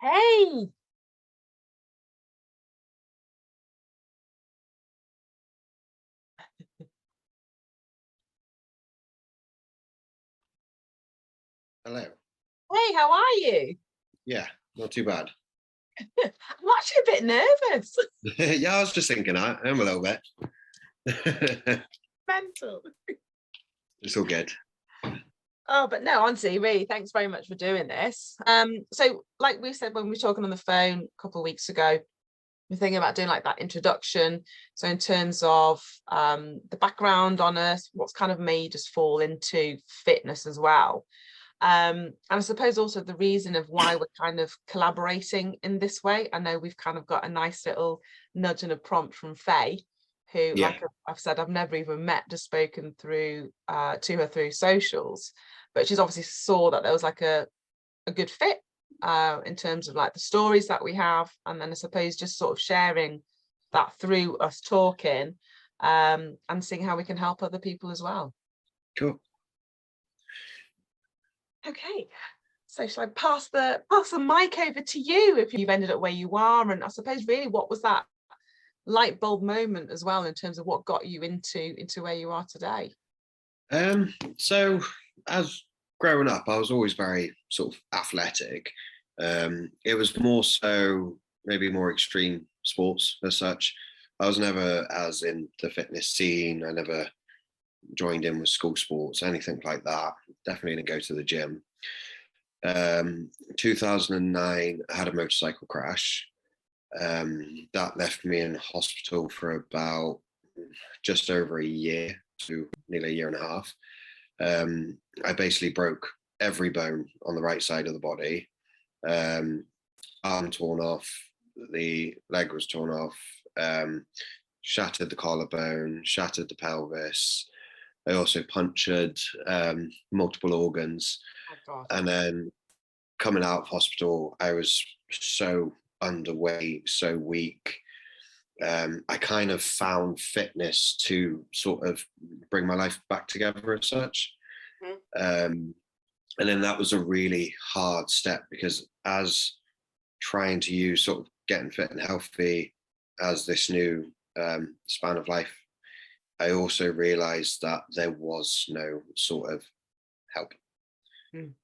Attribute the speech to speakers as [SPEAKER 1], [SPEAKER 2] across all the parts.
[SPEAKER 1] Hey,
[SPEAKER 2] Hello.
[SPEAKER 1] hey, how are you?
[SPEAKER 2] Yeah, not too bad.
[SPEAKER 1] I'm actually a bit nervous.
[SPEAKER 2] Yeah, I was just thinking I am a little bit.
[SPEAKER 1] Mental.
[SPEAKER 2] It's all good.
[SPEAKER 1] Oh, but no, honestly, really, thanks very much for doing this. So like we said when we were talking on the phone a couple of weeks ago, we're thinking about doing like that introduction. So in terms of the background on us, what's kind of made us fall into fitness as well. And I suppose also the reason of why we're kind of collaborating in this way. I know we've kind of got a nice little nudge and a prompt from Faye, who,
[SPEAKER 2] Yeah,
[SPEAKER 1] like I've said, I've never even met, just spoken through to her through socials, but she's obviously saw that there was like a good fit in terms of like the stories that we have, and then I suppose just sort of sharing that through us talking and seeing how we can help other people as well.
[SPEAKER 2] cool.
[SPEAKER 1] Okay. So shall I pass the mic over to you if you've ended up where you are? And I suppose really what was that light bulb moment as well in terms of what got you into where you are today?
[SPEAKER 2] So as growing up, I was always very sort of athletic. It was more so maybe more extreme sports as such. I was never as in the fitness scene. I never joined in with school sports, anything like that. Definitely didn't go to the gym. 2009, I had a motorcycle crash. That left me in hospital for about just over a year to nearly a year and a half. I basically broke every bone on the right side of the body. Um, Arm torn off, the leg was torn off, shattered the collarbone, shattered the pelvis. I also punctured multiple organs.
[SPEAKER 1] Oh God.
[SPEAKER 2] And then coming out of hospital, I was so underweight, so weak. I kind of found fitness to sort of bring my life back together as such.
[SPEAKER 1] Mhm.
[SPEAKER 2] Um, and then that was a really hard step because as trying to use sort of getting fit and healthy as this new span of life, I also realized that there was no sort of help.
[SPEAKER 1] Mm.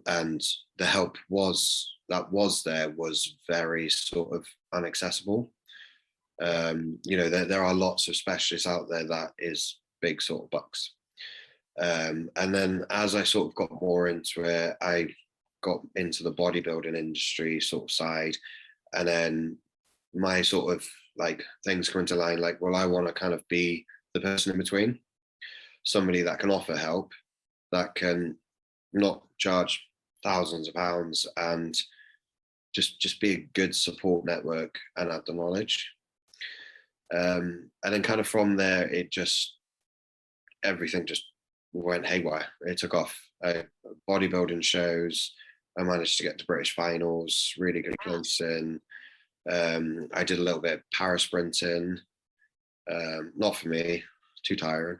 [SPEAKER 2] And the help was there was very sort of inaccessible. There are lots of specialists out there that is big sort of bucks. And then as I sort of got more into it, I got into the bodybuilding industry sort of side. And then my sort of like things come into line like, well, I want to kind of be the person in between, somebody that can offer help, that can not charge thousands of pounds and just be a good support network and add the knowledge. And then kind of from there, it just everything just went haywire. It took off. Bodybuilding shows. I managed to get to British finals, really good
[SPEAKER 1] Wow.
[SPEAKER 2] placing. I did a little bit of para sprinting. Not for me, too tiring.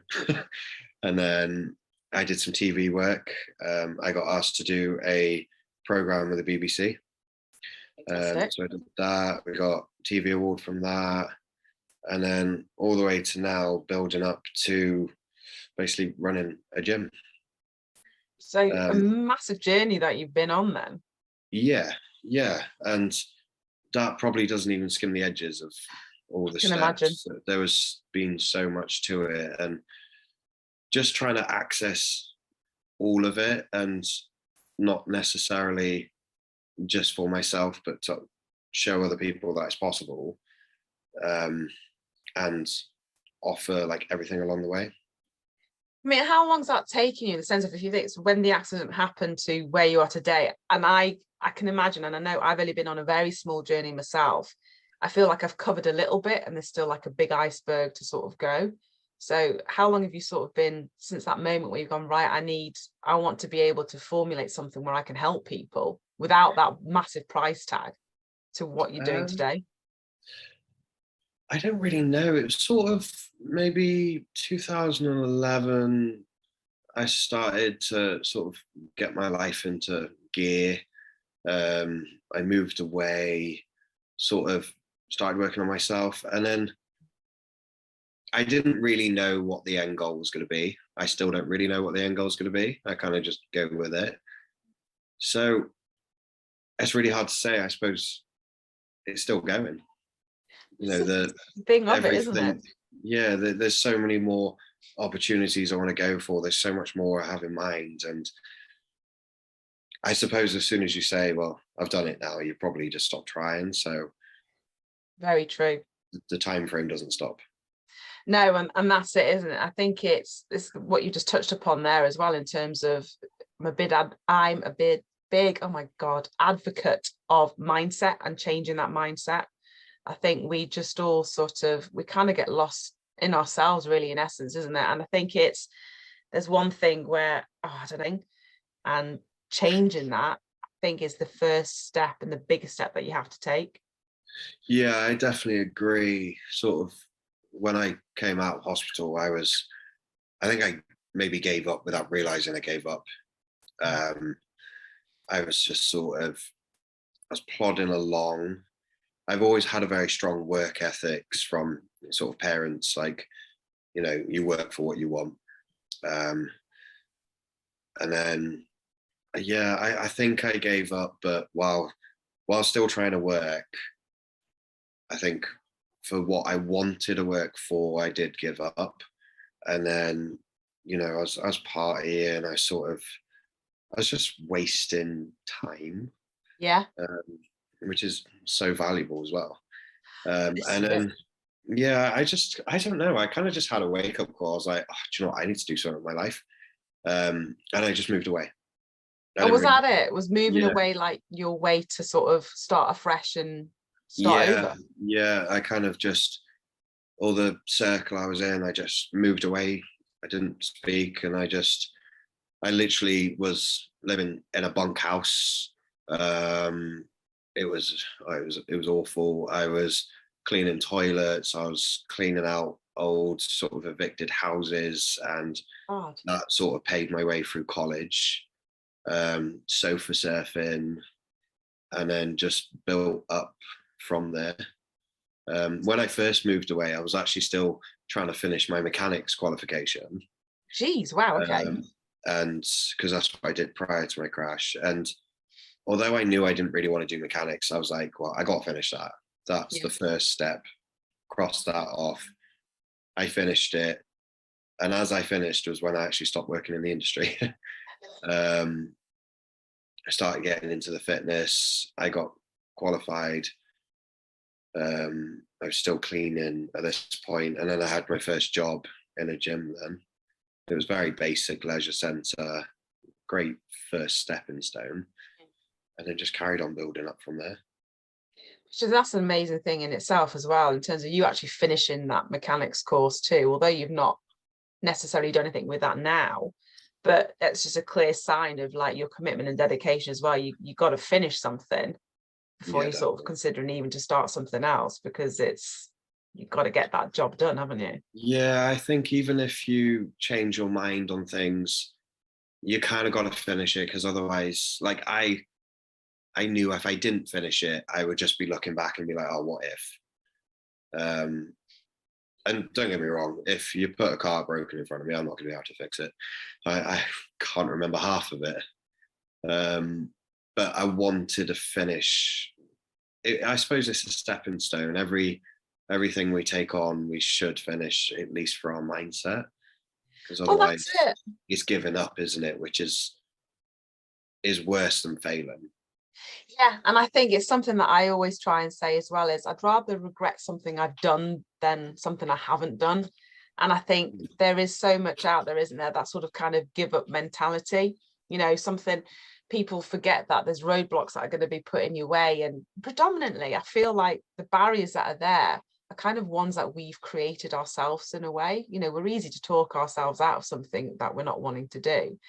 [SPEAKER 2] And then I did some TV work. I got asked to do a program with the BBC.
[SPEAKER 1] Fantastic.
[SPEAKER 2] So I did that. We got TV award from that, and then all the way to now building up to basically running a gym.
[SPEAKER 1] So a
[SPEAKER 2] Um,
[SPEAKER 1] massive journey that you've been on then.
[SPEAKER 2] yeah, yeah, and that probably doesn't even skim the edges of all
[SPEAKER 1] I
[SPEAKER 2] the
[SPEAKER 1] can imagine.
[SPEAKER 2] steps. There was been so much to it, and just trying to access all of it, and not necessarily just for myself, but to show other people that it's possible, um, and offer like everything along the way.
[SPEAKER 1] I mean, how long's that taking you in the sense of if you think it's when the accident happened to where you are today? And I can imagine, and I know I've only been on a very small journey myself. I feel like I've covered a little bit and there's still like a big iceberg to sort of go. So how long have you sort of been since that moment where you've gone, right, I want to be able to formulate something where I can help people without that massive price tag to what you're doing
[SPEAKER 2] Um,
[SPEAKER 1] today?
[SPEAKER 2] I don't really know. It was sort of maybe 2011. I started to sort of get my life into gear. I moved away, sort of started working on myself, and then I didn't really know what the end goal was going to be. I still don't really know what the end goal is going to be. I kind of just go with it. So it's really hard to say. I suppose it's still going. You know,
[SPEAKER 1] It's the thing of it, isn't it?
[SPEAKER 2] everything. Yeah, there's so many more opportunities I want to go for. There's so much more I have in mind, and I suppose as soon as you say, "Well, I've done it now," you probably just stop trying. So
[SPEAKER 1] Very true.
[SPEAKER 2] the time frame doesn't stop.
[SPEAKER 1] No, and that's it, isn't it? I think it's what you just touched upon there as well in terms of I'm a big, oh my God, advocate of mindset and changing that mindset. I think we just all we kind of get lost in ourselves, really, in essence, isn't it? And I think there's one thing where, oh, I don't know, and changing that, I think, is the first step and the biggest step that you have to take.
[SPEAKER 2] Yeah, I definitely agree. Sort of when I came out of hospital, I think I maybe gave up without realizing I gave up. Um, I was just I was plodding along. I've always had a very strong work ethics from sort of parents, like, you work for what you want. Um, and then, yeah, I think I gave up, but while still trying to work, I think for what I wanted to work for, I did give up. And then, I was partying. I was just wasting time,
[SPEAKER 1] Yeah.
[SPEAKER 2] um, which is so valuable as well.
[SPEAKER 1] This
[SPEAKER 2] And
[SPEAKER 1] is it.
[SPEAKER 2] then, yeah, I don't know. I kind of just had a wake up call. I was like, oh, do you know what? I need to do something with my life. And I just moved away. I
[SPEAKER 1] Or
[SPEAKER 2] didn't
[SPEAKER 1] was
[SPEAKER 2] really,
[SPEAKER 1] that it? Was moving
[SPEAKER 2] yeah,
[SPEAKER 1] away like your way to sort of start afresh and start
[SPEAKER 2] yeah,
[SPEAKER 1] over?
[SPEAKER 2] yeah. I kind of just, all the circle I was in, I just moved away. I didn't speak. And I literally was living in a bunkhouse. It was awful. I was cleaning toilets. I was cleaning out old sort of evicted houses, and
[SPEAKER 1] God.
[SPEAKER 2] that sort of paid my way through college. Sofa surfing, and then just built up from there. When I first moved away, I was actually still trying to finish my mechanics qualification,
[SPEAKER 1] Jeez, wow, okay.
[SPEAKER 2] um, and because that's what I did prior to my crash. And although I knew I didn't really want to do mechanics, I was like, well, I got to finish that. That's
[SPEAKER 1] Yeah.
[SPEAKER 2] the first step. Cross that off. I finished it. And as I finished was when I actually stopped working in the industry. um, I started getting into the fitness. I got qualified. I was still cleaning at this point, and then I had my first job in a gym. Then it was very basic leisure centre, great first stepping stone, and then just carried on building up from there.
[SPEAKER 1] So that's an amazing thing in itself as well, in terms of you actually finishing that mechanics course too, although you've not necessarily done anything with that now. But it's just a clear sign of like your commitment and dedication as well. You got to finish something before
[SPEAKER 2] Yeah,
[SPEAKER 1] you sort of
[SPEAKER 2] definitely.
[SPEAKER 1] considering even to start something else, because you've got to get that job done, haven't you?
[SPEAKER 2] Yeah, I think even if you change your mind on things, you kind of got to finish it, because otherwise, like I knew if I didn't finish it, I would just be looking back and be like, oh, what if? Um, and don't get me wrong, if you put a car broken in front of me, I'm not going to be able to fix it. I can't remember half of it. Um, but I wanted to finish. I suppose it's a stepping stone. Everything we take on, we should finish, at least for our mindset, because
[SPEAKER 1] Well, that's
[SPEAKER 2] otherwise
[SPEAKER 1] it.
[SPEAKER 2] it's giving up, isn't it? Which is worse than failing.
[SPEAKER 1] Yeah, and I think it's something that I always try and say as well, is I'd rather regret something I've done than something I haven't done. And I think there is so much out there, isn't there, that sort of kind of give up mentality, something people forget, that there's roadblocks that are going to be put in your way. And predominantly, I feel like the barriers that are there are kind of ones that we've created ourselves in a way. We're easy to talk ourselves out of something that we're not wanting to do.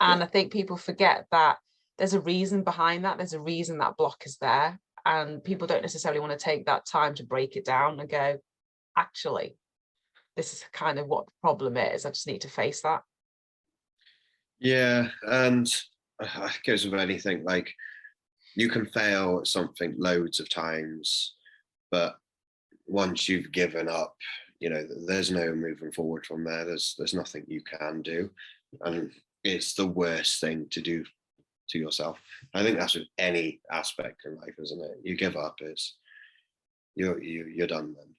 [SPEAKER 2] Yeah.
[SPEAKER 1] And I think people forget that there's a reason behind that. There's a reason that block is there. And people don't necessarily want to take that time to break it down and go, actually, this is kind of what the problem is. I just need to face that.
[SPEAKER 2] Yeah, and it goes with anything. Like, You can fail at something loads of times, but once you've given up, there's no moving forward from there. There's nothing you can do, and it's the worst thing to do to yourself. I think that's with any aspect in life, isn't it? You give up, you're done then.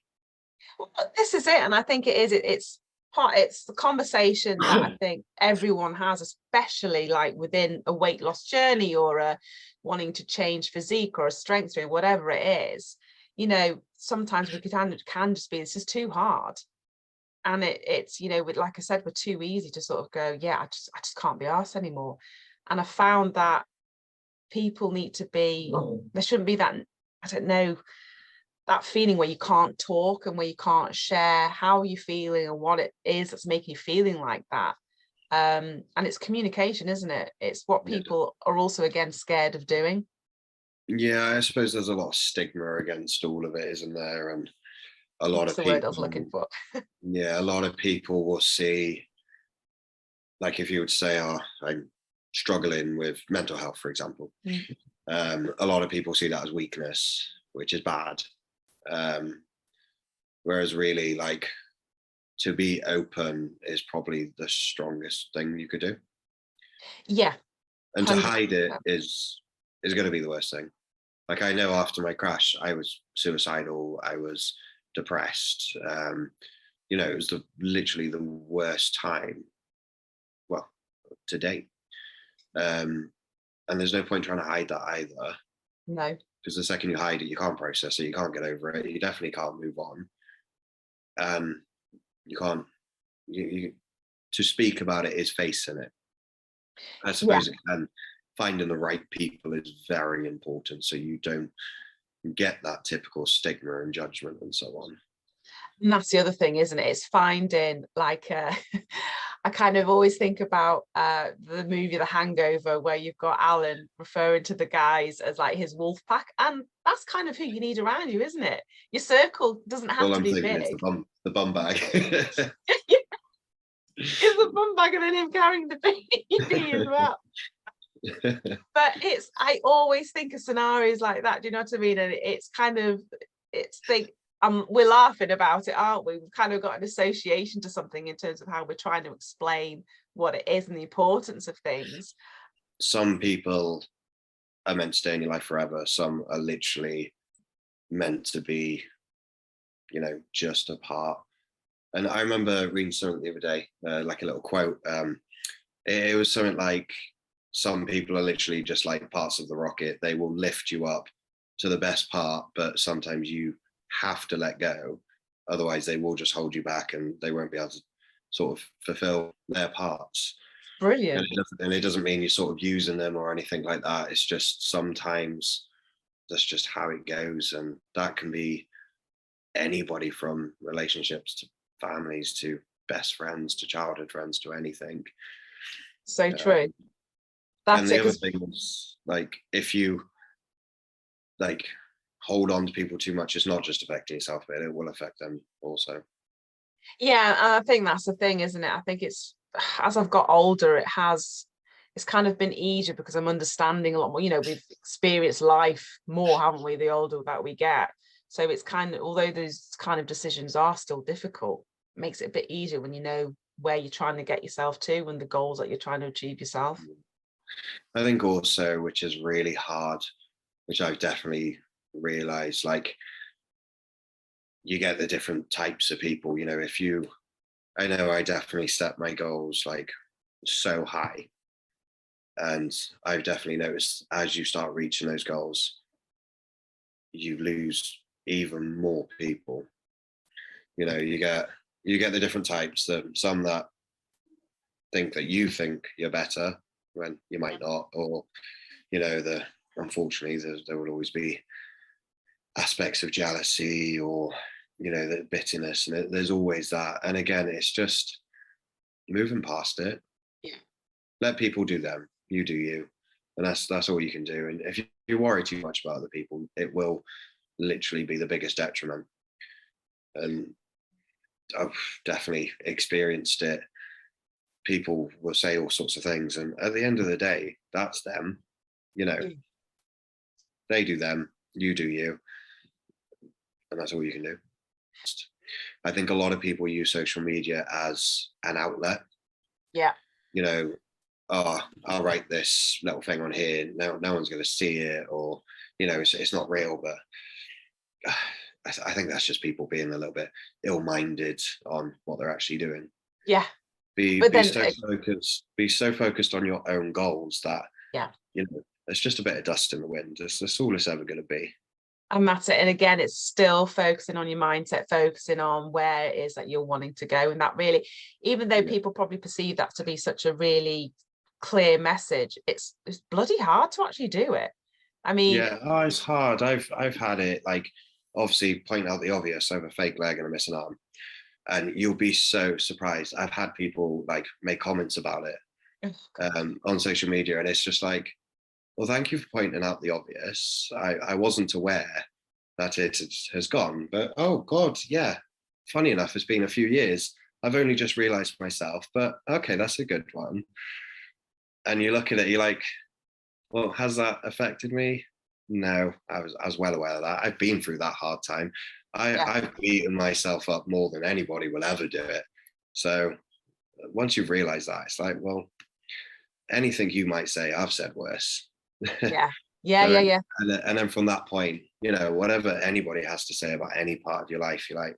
[SPEAKER 1] Well, this is it, and I think it's the conversation that I think everyone has, especially like within a weight loss journey or a wanting to change physique or a strength training, whatever it is. Sometimes we can just be, it's just too hard, and it's like I said, we're too easy to sort of go, yeah, I just can't be arsed anymore. And I found that people need to be, there shouldn't be that, I don't know, that feeling where you can't talk and where you can't share how you're feeling and what it is that's making you feeling like that. And it's communication, isn't it? It's what people are also, again, scared of doing.
[SPEAKER 2] Yeah, I suppose there's a lot of stigma against all of it, isn't there? And a lot
[SPEAKER 1] That's
[SPEAKER 2] of
[SPEAKER 1] the
[SPEAKER 2] people,
[SPEAKER 1] word I was looking for.
[SPEAKER 2] yeah, a lot of people will see, like if you would say, oh, I'm struggling with mental health, for example, a lot of people see that as weakness, which is bad. Whereas really, like, to be open is probably the strongest thing you could do.
[SPEAKER 1] Yeah.
[SPEAKER 2] And to
[SPEAKER 1] 100%.
[SPEAKER 2] hide it is going to be the worst thing. Like, I know after my crash, I was suicidal, I was depressed. It was literally the worst time, well, to date. And there's no point trying to hide that either.
[SPEAKER 1] No.
[SPEAKER 2] Because the second you hide it, you can't process it, you can't get over it, you definitely can't move on. And you can't, to speak about it is facing it. I suppose it can. Finding the right people is very important, so you don't get that typical stigma and judgment and so on.
[SPEAKER 1] And that's the other thing, isn't it? It's finding, like, I kind of always think about the movie The Hangover, where you've got Alan referring to the guys as like his wolf pack, and that's kind of who you need around you, isn't it? Your circle doesn't have
[SPEAKER 2] All
[SPEAKER 1] to
[SPEAKER 2] I'm
[SPEAKER 1] be
[SPEAKER 2] thinking
[SPEAKER 1] big.
[SPEAKER 2] is the bum bag.
[SPEAKER 1] It's the bum bag and then him carrying the baby as well. But I always think of scenarios like that. Do you know what I mean? And it's kind of, we're laughing about it, aren't we? We've kind of got an association to something in terms of how we're trying to explain what it is and the importance of things.
[SPEAKER 2] Some people are meant to stay in your life forever. Some are literally meant to be, just a part. And I remember reading something the other day, like a little quote. It was something like, some people are literally just like parts of the rocket. They will lift you up to the best part, but sometimes you have to let go. Otherwise, they will just hold you back and they won't be able to sort of fulfill their parts.
[SPEAKER 1] Brilliant.
[SPEAKER 2] And it doesn't mean you're sort of using them or anything like that. It's just sometimes that's just how it goes. And that can be anybody, from relationships to families to best friends to childhood friends to anything.
[SPEAKER 1] So true.
[SPEAKER 2] And the other thing is, like, if you like hold on to people too much, it's not just affecting yourself, but it will affect them also.
[SPEAKER 1] Yeah, and I think that's the thing, isn't it? I think it's, as I've got older, it's kind of been easier because I'm understanding a lot more. We've experienced life more, haven't we, the older that we get? So it's kind of, although those kind of decisions are still difficult, it makes it a bit easier when you know where you're trying to get yourself to and the goals that you're trying to achieve yourself.
[SPEAKER 2] I think also, which is really hard, which I've definitely realized, like, you get the different types of people. I know I definitely set my goals like so high, and I've definitely noticed as you start reaching those goals, you lose even more people. You get the different types, that some that think that you think you're better when you might not, or unfortunately there will always be aspects of jealousy or the bitterness, and there's always that. And again, it's just moving past it.
[SPEAKER 1] Yeah.
[SPEAKER 2] Let people do them, you do you, and that's all you can do. And if you worry too much about other people, it will literally be the biggest detriment. And I've definitely experienced it. People will say all sorts of things, and at the end of the day, that's them. They do them, you do you, and that's all you can do. I think a lot of people use social media as an outlet.
[SPEAKER 1] Yeah.
[SPEAKER 2] You know, oh, I'll write this little thing on here. No one's going to see it, or it's not real. But I think that's just people being a little bit ill-minded on what they're actually doing.
[SPEAKER 1] Yeah.
[SPEAKER 2] Be
[SPEAKER 1] But
[SPEAKER 2] be
[SPEAKER 1] then,
[SPEAKER 2] so focused. Be so focused on your own goals that
[SPEAKER 1] yeah.
[SPEAKER 2] it's just a bit of dust in the wind. That's all it's ever going to be.
[SPEAKER 1] And that's it. And again, it's still focusing on your mindset, focusing on where it is that you're wanting to go. And that really, even though people probably perceive that to be such a really clear message, it's bloody hard to actually do it. I mean,
[SPEAKER 2] It's hard. I've had it, like, obviously point out the obvious. I have a fake leg and a missing arm, and you'll be so surprised. I've had people like make comments about it on social media, and it's just like, well, thank you for pointing out the obvious. I wasn't aware that it has gone, but oh God, yeah. Funny enough, it's been a few years. I've only just realized myself, but okay, that's a good one. And you look at it, you're like, well, has that affected me? No, I was well aware of that. I've been through that hard time. I've beaten myself up more than anybody will ever do it. So once you've realized that, it's like, well, anything you might say, I've said worse.
[SPEAKER 1] yeah.
[SPEAKER 2] And then from that point, whatever anybody has to say about any part of your life, you're like,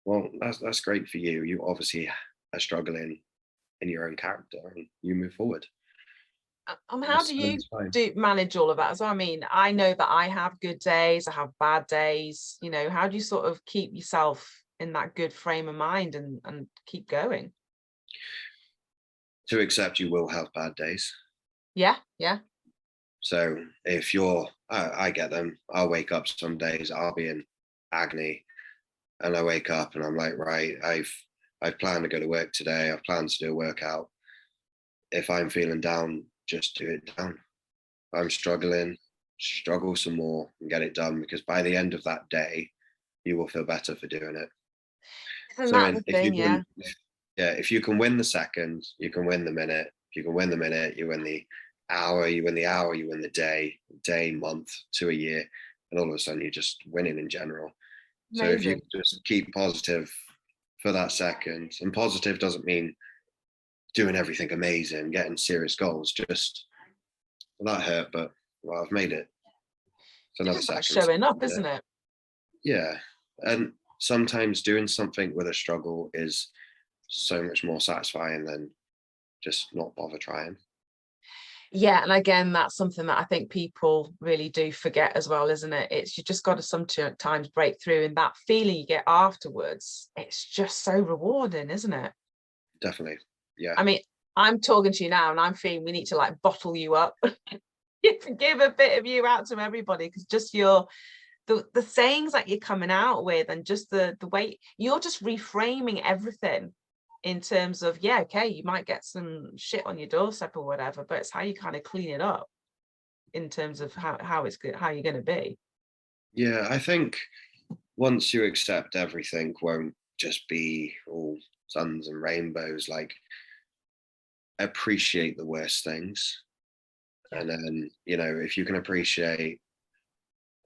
[SPEAKER 2] well, that's great for you. You obviously are struggling in your own character, and you move forward.
[SPEAKER 1] How do you manage all of that? So I mean, I know that I have good days, I have bad days. How do you sort of keep yourself in that good frame of mind and keep going?
[SPEAKER 2] To accept you will have bad days.
[SPEAKER 1] Yeah.
[SPEAKER 2] So if I get them. I'll wake up some days, I'll be in agony, and I wake up and I'm like, right, I've planned to go to work today. I've planned to do a workout. If I'm feeling down, just do it down. If I'm struggling, struggle some more and get it done, because by the end of that day, you will feel better for doing it.
[SPEAKER 1] Isn't that the thing?
[SPEAKER 2] If you can win the second, you can win the minute. If you can win the minute, you win the hour, you win the day, month to a year, and all of a sudden you're just winning in general. Amazing. So if you just keep positive for that second, and positive doesn't mean doing everything amazing, getting serious goals, just, well, that hurt, but I've made it. It's another second.
[SPEAKER 1] Showing up, isn't it?
[SPEAKER 2] Yeah. And sometimes doing something with a struggle is so much more satisfying than just not bother trying.
[SPEAKER 1] Yeah, and again, that's something that I think people really do forget as well, isn't it? It's you just got to sometimes break through, and that feeling you get afterwards, it's just so rewarding, isn't it?
[SPEAKER 2] Definitely. Yeah.
[SPEAKER 1] I mean, I'm talking to you now and I'm feeling we need to like bottle you up. Give a bit of you out to everybody, because just the sayings that you're coming out with, and just the way you're just reframing everything in terms of, yeah, okay, you might get some shit on your doorstep or whatever, but it's how you kind of clean it up in terms of how it's good, how you're going to be.
[SPEAKER 2] Yeah, I think once you accept everything won't just be all suns and rainbows, like, appreciate the worst things. Yeah. And then, if you can appreciate,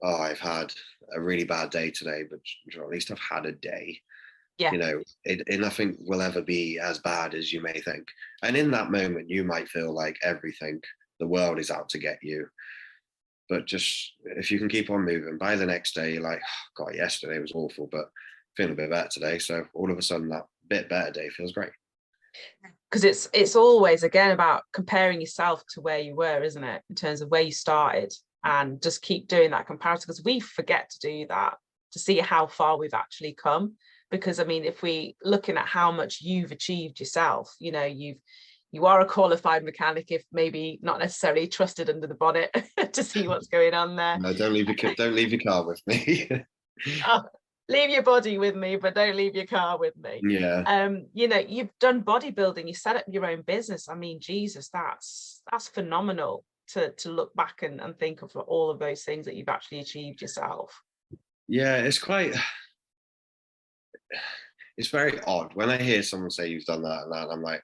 [SPEAKER 2] oh, I've had a really bad day today, but at least I've had a day.
[SPEAKER 1] Yeah.
[SPEAKER 2] Nothing will ever be as bad as you may think. And in that moment, you might feel like everything, the world is out to get you. But just, if you can keep on moving, by the next day, you're like, oh, God, yesterday was awful, but feeling a bit better today. So all of a sudden, that bit better day feels great.
[SPEAKER 1] Because it's always, again, about comparing yourself to where you were, isn't it? In terms of where you started, and just keep doing that comparison, because we forget to do that, to see how far we've actually come. Because I mean, if we looking at how much you've achieved yourself, you are a qualified mechanic, if maybe not necessarily trusted under the bonnet to see what's going on there.
[SPEAKER 2] No, don't leave your car with me.
[SPEAKER 1] Oh, leave your body with me, but don't leave your car with me.
[SPEAKER 2] Yeah.
[SPEAKER 1] You've done bodybuilding, you set up your own business. I mean, Jesus, that's phenomenal to look back and think of all of those things that you've actually achieved yourself.
[SPEAKER 2] Yeah, it's very odd when I hear someone say you've done that and that, I'm like,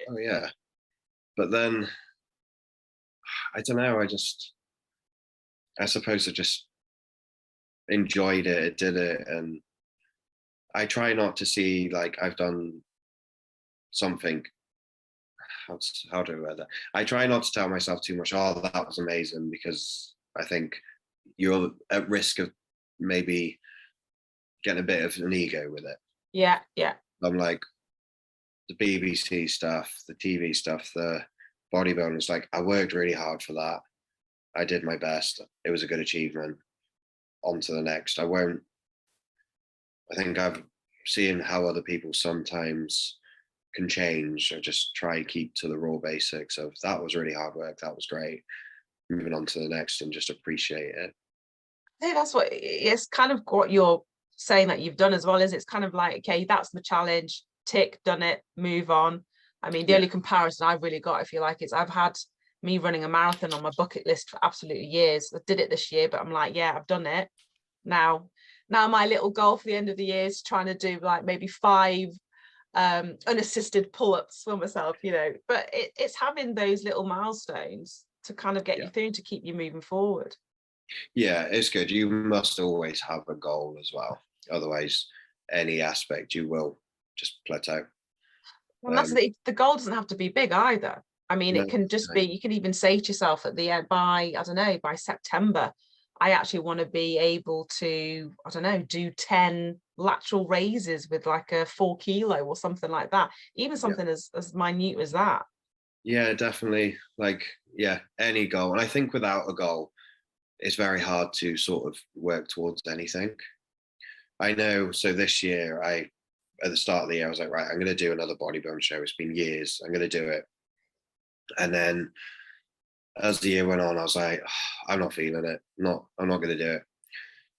[SPEAKER 2] oh yeah. But then I don't know, I suppose I just enjoyed it, did it, and I try not to see like I've done something. How do I word that? I try not to tell myself too much. Oh, that was amazing, because I think you're at risk of maybe getting a bit of an ego with it.
[SPEAKER 1] Yeah, yeah.
[SPEAKER 2] I'm like, the BBC stuff, the TV stuff, the bodybuilding. It's like I worked really hard for that. I did my best. It was a good achievement. On to the next. I think I've seen how other people sometimes can change. I just try and keep to the raw basics of that was really hard work. That was great. Moving on to the next and just appreciate it.
[SPEAKER 1] I think that's what it's kind of what you're saying that you've done as well, is it's kind of like, okay, that's the challenge, tick, done it, move on. I mean, the
[SPEAKER 2] Yeah.
[SPEAKER 1] only comparison I've really got, I feel like, is I've had me running a marathon on my bucket list for absolutely years. I did it this year, but I'm like, yeah, I've done it. Now my little goal for the end of the year is trying to do like maybe 5 unassisted pull-ups for myself, but it's having those little milestones to kind of get you through, to keep you moving forward.
[SPEAKER 2] Yeah, it's good. You must always have a goal as well. Otherwise, any aspect you will just plateau.
[SPEAKER 1] And that's the goal doesn't have to be big either. I mean,
[SPEAKER 2] No,
[SPEAKER 1] it can just
[SPEAKER 2] no,
[SPEAKER 1] be, you can even say to yourself at the end, by, I don't know, by September, I actually want to be able to, I don't know, do 10 lateral raises with like a 4 kilo or something like that. Even something as minute as that.
[SPEAKER 2] yeah, definitely. Like, yeah, any goal. And I think without a goal, it's very hard to sort of work towards anything. I know. So this year, at the start of the year, I was like, right, I'm going to do another bodybuilding show. It's been years. I'm going to do it. And then as the year went on, I was like, I'm not feeling it. I'm not going to do it.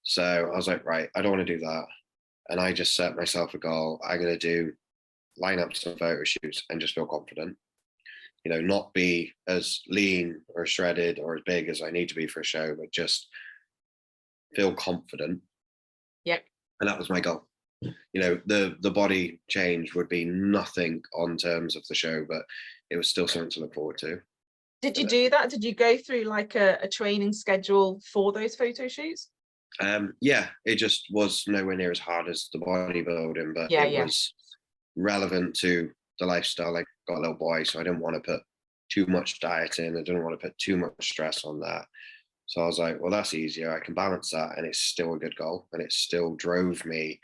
[SPEAKER 2] So I was like, right, I don't want to do that. And I just set myself a goal. I'm going to line up some photo shoots and just feel confident. Not be as lean or shredded or as big as I need to be for a show, but just feel confident.
[SPEAKER 1] Yep.
[SPEAKER 2] And that was my goal. The body change would be nothing on terms of the show, but it was still something to look forward to.
[SPEAKER 1] Did you do that? Did you go through like a training schedule for those photo shoots?
[SPEAKER 2] Yeah, it just was nowhere near as hard as the bodybuilding, but
[SPEAKER 1] Yeah,
[SPEAKER 2] it
[SPEAKER 1] yeah.
[SPEAKER 2] was relevant to the lifestyle. I got a little boy, so I didn't want to put too much diet in. I didn't want to put too much stress on that. So I was like, well, that's easier. I can balance that, and it's still a good goal, and it still drove me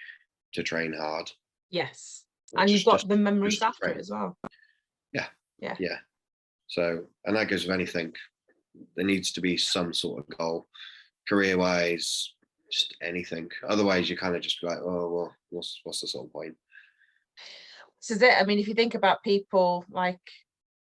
[SPEAKER 2] to train hard.
[SPEAKER 1] Yes. And you've got the memories
[SPEAKER 2] Just to
[SPEAKER 1] after it
[SPEAKER 2] train.
[SPEAKER 1] as well.
[SPEAKER 2] Yeah.
[SPEAKER 1] Yeah.
[SPEAKER 2] Yeah. So, and that goes with anything. There needs to be some sort of goal, career-wise, just anything. Otherwise, you kind of just be like, oh, well, what's the sort of point?
[SPEAKER 1] This is it. I mean, if you think about people, like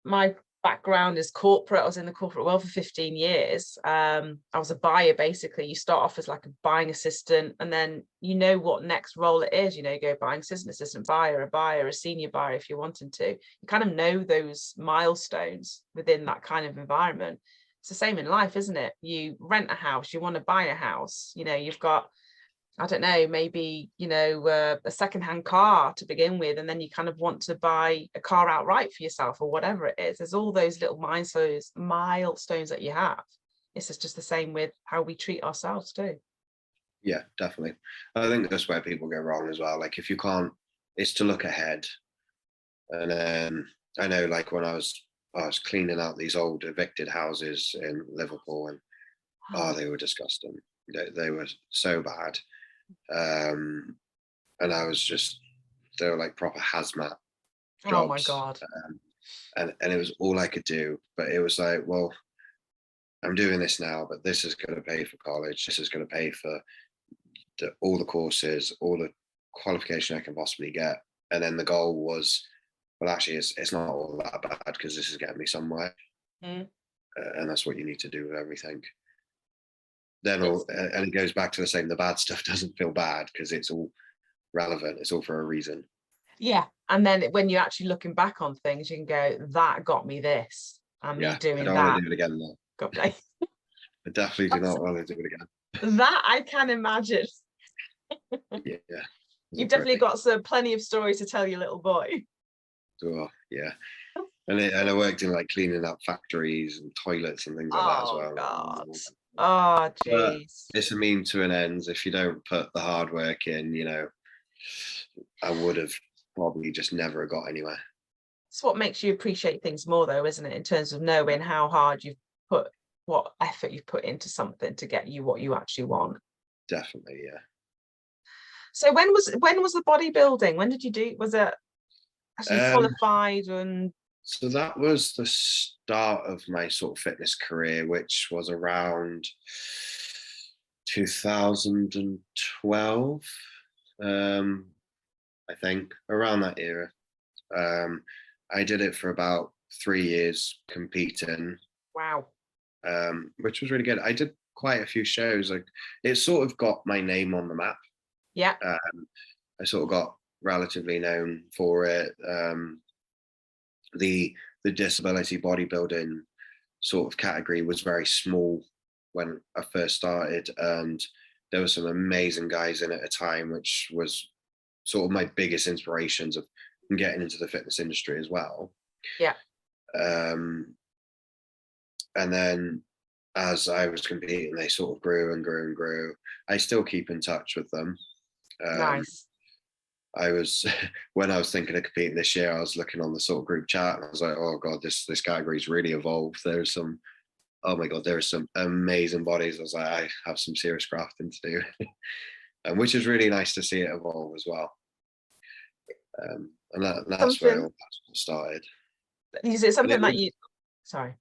[SPEAKER 1] my background is corporate. I was in the corporate world for 15 years. I was a buyer, basically. You start off as like a buying assistant, and then what next role it is. You go buying assistant, buyer, a senior buyer if you're wanting to. You kind of know those milestones within that kind of environment. It's the same in life, isn't it? You rent a house, you want to buy a house. You've got, I don't know, maybe, a secondhand car to begin with, and then you kind of want to buy a car outright for yourself or whatever it is. There's all those little milestones that you have. It's just the same with how we treat ourselves too.
[SPEAKER 2] Yeah, definitely. I think that's where people go wrong as well. Like if you can't, it's to look ahead. And then I know, like when I was cleaning out these old evicted houses in Liverpool, and they were disgusting. They were so bad. And I was just, they were like proper hazmat jobs.
[SPEAKER 1] Oh my God.
[SPEAKER 2] And it was all I could do. But it was like, well, I'm doing this now, but this is going to pay for college. This is going to pay for all the courses, all the qualification I can possibly get. And then the goal was, well, actually, it's not all that bad because this is getting me somewhere. And that's what you need to do with everything. Then and it goes back to the same, the bad stuff doesn't feel bad because it's all relevant. It's all for a reason.
[SPEAKER 1] Yeah. And then when you're actually looking back on things, you can go, that got me this. And me doing
[SPEAKER 2] I don't
[SPEAKER 1] that.
[SPEAKER 2] want to do it again though.
[SPEAKER 1] Got
[SPEAKER 2] I definitely do not want to do it again.
[SPEAKER 1] That I can imagine.
[SPEAKER 2] Yeah.
[SPEAKER 1] You've definitely got plenty of stories to tell your little boy.
[SPEAKER 2] Oh, yeah. And I worked in like cleaning up factories and toilets and things like that as well.
[SPEAKER 1] God. Oh,
[SPEAKER 2] But
[SPEAKER 1] geez.
[SPEAKER 2] it's a mean to an end. If you don't put the hard work in, I would have probably just never got anywhere.
[SPEAKER 1] It's what makes you appreciate things more, though, isn't it? In terms of knowing how hard you've put, what effort you've put into something to get you what you actually want.
[SPEAKER 2] Definitely, yeah.
[SPEAKER 1] So when was the bodybuilding? When did you do? Was it actually
[SPEAKER 2] Um,
[SPEAKER 1] qualified and
[SPEAKER 2] so that was the start of my sort of fitness career, which was around 2012, I think, around that era. Um, I did it for about 3 years competing,
[SPEAKER 1] wow?
[SPEAKER 2] which was really good. I did quite a few shows. Like it sort of got my name on the map.
[SPEAKER 1] Yeah,
[SPEAKER 2] I sort of got relatively known for it. The disability bodybuilding sort of category was very small when I first started, and there were some amazing guys in it at a time, which was sort of my biggest inspirations of getting into the fitness industry as well.
[SPEAKER 1] yeah,
[SPEAKER 2] Um, and then as I was competing, they sort of grew and grew and grew. I still keep in touch with them. Um,
[SPEAKER 1] nice.
[SPEAKER 2] I was when I was thinking of competing this year, I was looking on the sort of group chat and I was like, oh god, this category's really evolved. There's some oh my god, there are some amazing bodies. I was like, I have some serious crafting to do. And which is really nice to see it evolve as well. And that's where it
[SPEAKER 1] Something
[SPEAKER 2] all started.
[SPEAKER 1] is it
[SPEAKER 2] And
[SPEAKER 1] something
[SPEAKER 2] it
[SPEAKER 1] that
[SPEAKER 2] was
[SPEAKER 1] you? Sorry.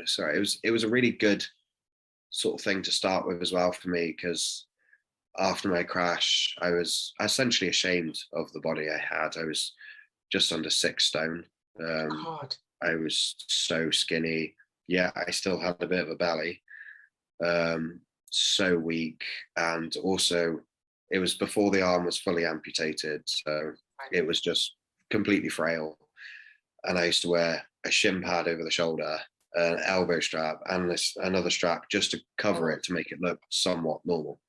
[SPEAKER 2] sorry, it was a really good sort of thing to start with as well for me because after my crash, I was essentially ashamed of the body I had. I was just under 6 stone. Um,
[SPEAKER 1] God.
[SPEAKER 2] I was so skinny. Yeah, I still had a bit of a belly. So weak, and also it was before the arm was fully amputated, so
[SPEAKER 1] Right.
[SPEAKER 2] it was just completely frail. And I used to wear a shin pad over the shoulder, an elbow strap, and another strap just to cover
[SPEAKER 1] Oh,
[SPEAKER 2] it to make it look somewhat normal.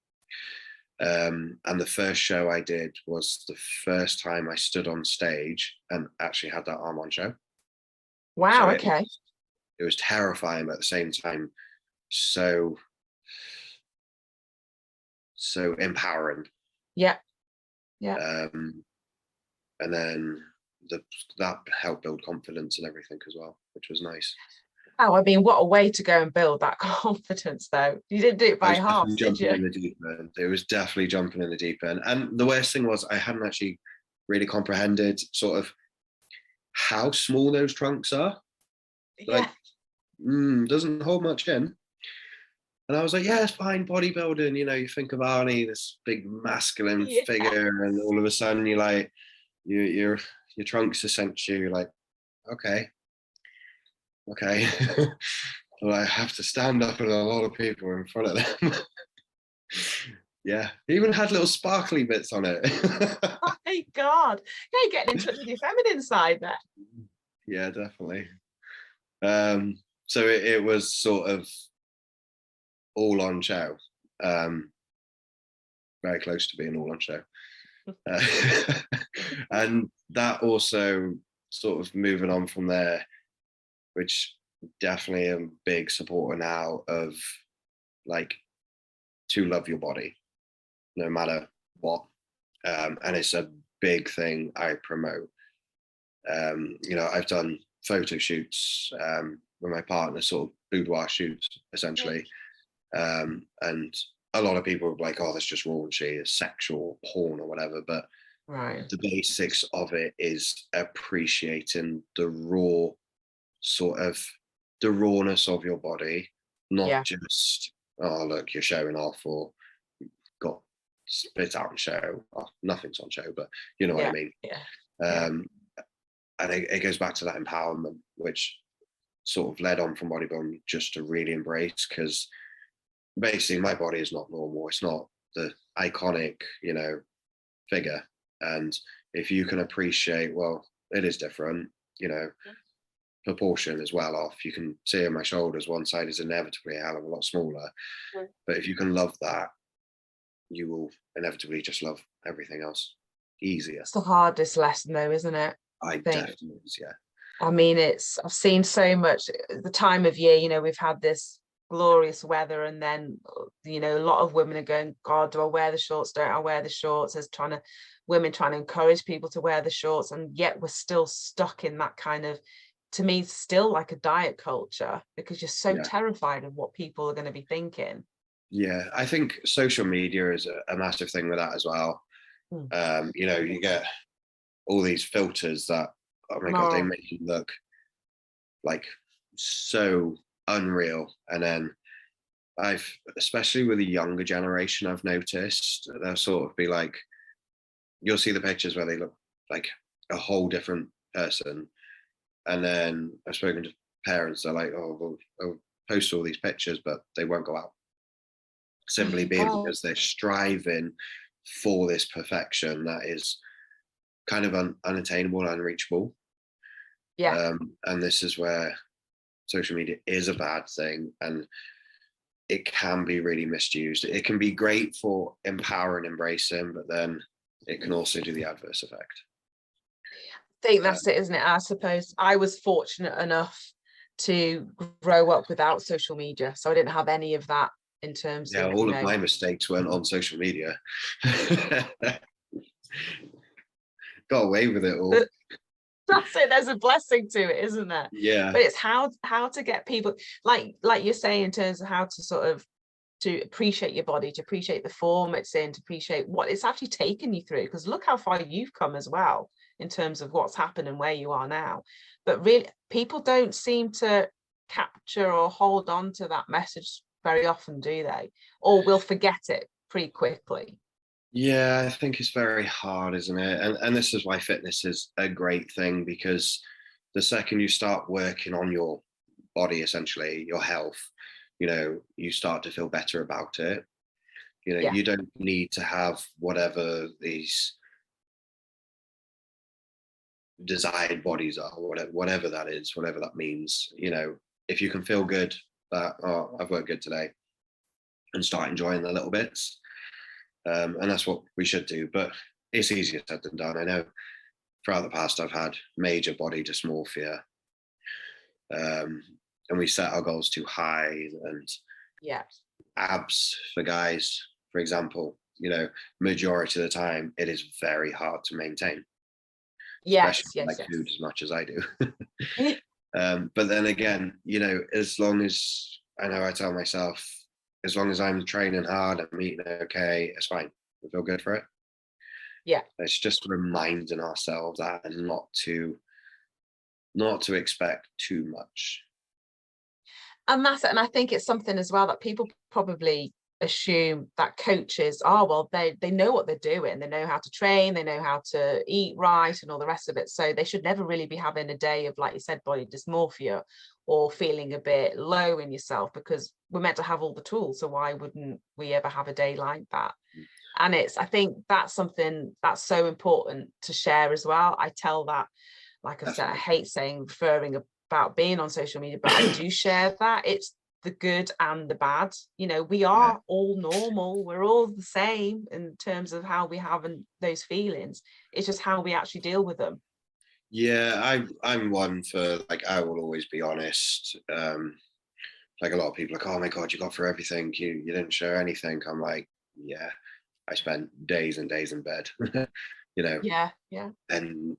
[SPEAKER 2] And the first show I did was the first time I stood on stage and actually had that arm on show. So
[SPEAKER 1] wow.
[SPEAKER 2] it
[SPEAKER 1] Okay.
[SPEAKER 2] it was terrifying, but at the same time so so empowering.
[SPEAKER 1] Yeah. Yeah.
[SPEAKER 2] Um, and then that helped build confidence and everything as well, which was nice.
[SPEAKER 1] Oh, I mean, what a way to go and build that confidence, though. You didn't do it
[SPEAKER 2] I
[SPEAKER 1] by
[SPEAKER 2] was
[SPEAKER 1] half,
[SPEAKER 2] definitely
[SPEAKER 1] did
[SPEAKER 2] jumping
[SPEAKER 1] you?
[SPEAKER 2] in the deep end. It was definitely jumping in the deep end. And the worst thing was I hadn't actually really comprehended sort of how small those trunks are.
[SPEAKER 1] Yeah.
[SPEAKER 2] Like, doesn't hold much in. And I was like, yeah, it's fine, bodybuilding. You think of Arnie, this big masculine
[SPEAKER 1] Yeah.
[SPEAKER 2] figure, and all of a sudden you're like, your trunks essentially, you're like, okay, okay. Well, I have to stand up in a lot of people in front of them. Yeah, it even had little sparkly bits on it.
[SPEAKER 1] Oh my God. Yeah, you're getting in touch with your feminine side there.
[SPEAKER 2] Yeah, definitely. So it was sort of all on show, um, very close to being all on show. Uh, and that also sort of moving on from there, which definitely am a big supporter now of like to love your body no matter what. And it's a big thing I promote. I've done photo shoots with my partner, sort of boudoir shoots, essentially. And a lot of people are like, oh, that's just raunchy, it's sexual porn or whatever. But
[SPEAKER 1] Right.
[SPEAKER 2] the basics of it is appreciating the the rawness of your body, not
[SPEAKER 1] Yeah.
[SPEAKER 2] just, oh, look, you're showing off or got spit out and show. Well, nothing's on show, but you know what I
[SPEAKER 1] Yeah.
[SPEAKER 2] mean.
[SPEAKER 1] Yeah. Yeah.
[SPEAKER 2] Um, and it goes back to that empowerment, which sort of led on from bodybuilding just to really embrace because basically my body is not normal. It's not the iconic, figure. And if you can appreciate, well, it is different, proportion is well off. You can see on my shoulders, one side is inevitably a hell of a lot smaller.
[SPEAKER 1] Mm.
[SPEAKER 2] But if you can love that, you will inevitably just love everything else easier.
[SPEAKER 1] It's the hardest lesson, though, isn't it?
[SPEAKER 2] I
[SPEAKER 1] I think.
[SPEAKER 2] definitely, yeah.
[SPEAKER 1] I mean, I've seen so much the time of year, we've had this glorious weather, and then you know, a lot of women are going, God, do I wear the shorts, don't I wear the shorts? There's women trying to encourage people to wear the shorts, and yet we're still stuck in that kind of, to me, still like a diet culture, because you're so
[SPEAKER 2] Yeah.
[SPEAKER 1] terrified of what people are going to be thinking.
[SPEAKER 2] Yeah, I think social media is a massive thing with that as well.
[SPEAKER 1] Mm.
[SPEAKER 2] You know, you get all these filters that, oh my God, they
[SPEAKER 1] Oh,
[SPEAKER 2] make you look like so unreal. And then I've, especially with the younger generation, I've noticed they'll sort of be like, you'll see the pictures where they look like a whole different person. And then I've spoken to parents, they're like, oh, we'll post all these pictures, but they won't go out. Simply being
[SPEAKER 1] well,
[SPEAKER 2] because they're striving for this perfection that is kind of unattainable, unreachable.
[SPEAKER 1] yeah.
[SPEAKER 2] And this is where social media is a bad thing, and it can be really misused. It can be great for empower and embracing, but then it can also do the adverse effect.
[SPEAKER 1] I think
[SPEAKER 2] Uh,
[SPEAKER 1] that's it, isn't it? I suppose I was fortunate enough to grow up without social media, so I didn't have any of that in terms
[SPEAKER 2] yeah,
[SPEAKER 1] of,
[SPEAKER 2] all
[SPEAKER 1] you
[SPEAKER 2] of
[SPEAKER 1] know,
[SPEAKER 2] my mistakes weren't on social media. Got away with it all.
[SPEAKER 1] that's it, there's a blessing to it, isn't there?
[SPEAKER 2] Yeah,
[SPEAKER 1] But it's how to get people, like you're saying, in terms of how to sort of, to appreciate your body, to appreciate the form it's in, to appreciate what it's actually taken you through, because look how far you've come as well in terms of what's happened and where you are now. But really, people don't seem to capture or hold on to that message very often, do they? Or will forget it pretty quickly.
[SPEAKER 2] yeah, I think it's very hard, isn't it? And this is why fitness is a great thing, because the second you start working on your body, essentially your health, you know, you start to feel better about it. You know,
[SPEAKER 1] Yeah,
[SPEAKER 2] you don't need to have whatever these desired bodies are, whatever that is, whatever that means. You know, if you can feel good that, oh, I've worked good today, and start enjoying the little bits. And that's what we should do. But it's easier said than done. I know throughout the past I've had major body dysmorphia, um, and we set our goals too high. And
[SPEAKER 1] yeah.
[SPEAKER 2] abs for guys, for example, you know, majority of the time it is very hard to maintain, especially
[SPEAKER 1] Yes,
[SPEAKER 2] if you
[SPEAKER 1] yes,
[SPEAKER 2] like food
[SPEAKER 1] yes.
[SPEAKER 2] as much as I do. But then again, you know, as long as I know, I tell myself, as long as I'm training hard, I'm eating okay, it's fine. I feel good for it.
[SPEAKER 1] Yeah.
[SPEAKER 2] It's just reminding ourselves that, and not to expect too much.
[SPEAKER 1] And that's it. And I think it's something as well that people probably assume that coaches are, well, they know what they're doing, they know how to train, they know how to eat right and all the rest of it, so they should never really be having a day of, like you said, body dysmorphia or feeling a bit low in yourself, because we're meant to have all the tools, so why wouldn't we ever have a day like that? And it's, I think that's something that's so important to share as well. I tell that, like I said, I
[SPEAKER 2] Definitely.
[SPEAKER 1] hate saying, referring about being on social media, but I do share that. It's the good and the bad. You know, we
[SPEAKER 2] Yeah.
[SPEAKER 1] are all normal. We're all the same in terms of how we have those feelings. It's just how we actually deal with them.
[SPEAKER 2] Yeah, I'm one for, like, I will always be honest. Like a lot of people are like, oh my God, you got through everything. You didn't share anything. I'm like, yeah, I spent days and days in bed. You know,
[SPEAKER 1] Yeah, yeah.
[SPEAKER 2] and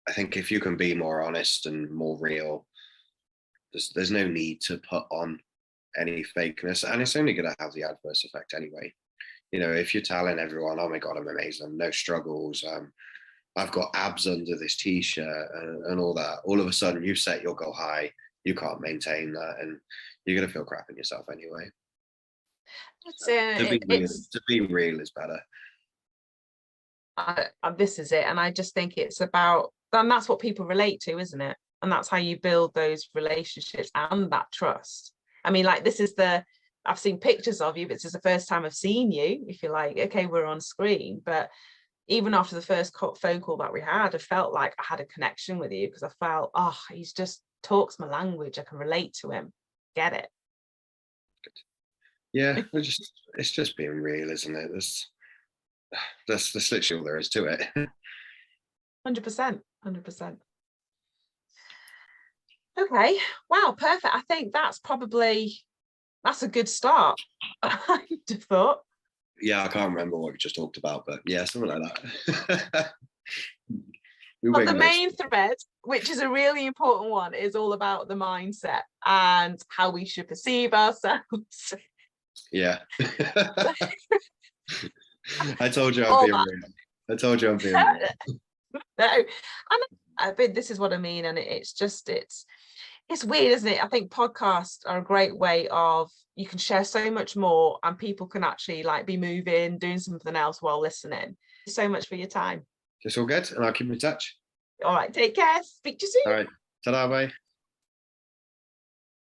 [SPEAKER 2] I think if you can be more honest and more real, there's no need to put on any fakeness, and it's only going to have the adverse effect anyway. You know, if you're telling everyone, oh my God, I'm amazing, no struggles, I've got abs under this t-shirt, and all that, all of a sudden you set your goal high, you can't maintain that, and you're going to feel crap in yourself anyway.
[SPEAKER 1] It's
[SPEAKER 2] So
[SPEAKER 1] it's
[SPEAKER 2] to be real is better.
[SPEAKER 1] this is it, and I just think it's about, and that's what people relate to, isn't it? And that's how you build those relationships and that trust. I mean, like, this is the, I've seen pictures of you, but this is the first time I've seen you, if you're like, okay, we're on screen, but even after the first phone call that we had, I felt like I had a connection with you, because I felt, oh, he's just talks my language, I can relate to him, get it.
[SPEAKER 2] Yeah, it's just being real, isn't it? That's literally all there is to it.
[SPEAKER 1] 100%, 100%. Okay, wow, perfect. I think that's probably That's a good start. I would have thought.
[SPEAKER 2] Yeah, I can't remember what we just talked about, but yeah, something like that.
[SPEAKER 1] But the main thread, which is a really important one, is all about the mindset and how we should perceive ourselves.
[SPEAKER 2] Yeah. I told you
[SPEAKER 1] All
[SPEAKER 2] I'd be
[SPEAKER 1] that.
[SPEAKER 2] real. I told you I'd be real.
[SPEAKER 1] No, and I think this is what I mean, and it's weird, isn't it? I think podcasts are a great way of, you can share so much more, and people can actually like be moving, doing something else while listening. Thank you so much for your time.
[SPEAKER 2] It's all good, and I'll keep in touch.
[SPEAKER 1] All right, take care. Speak to you soon.
[SPEAKER 2] All right, ta-da, bye.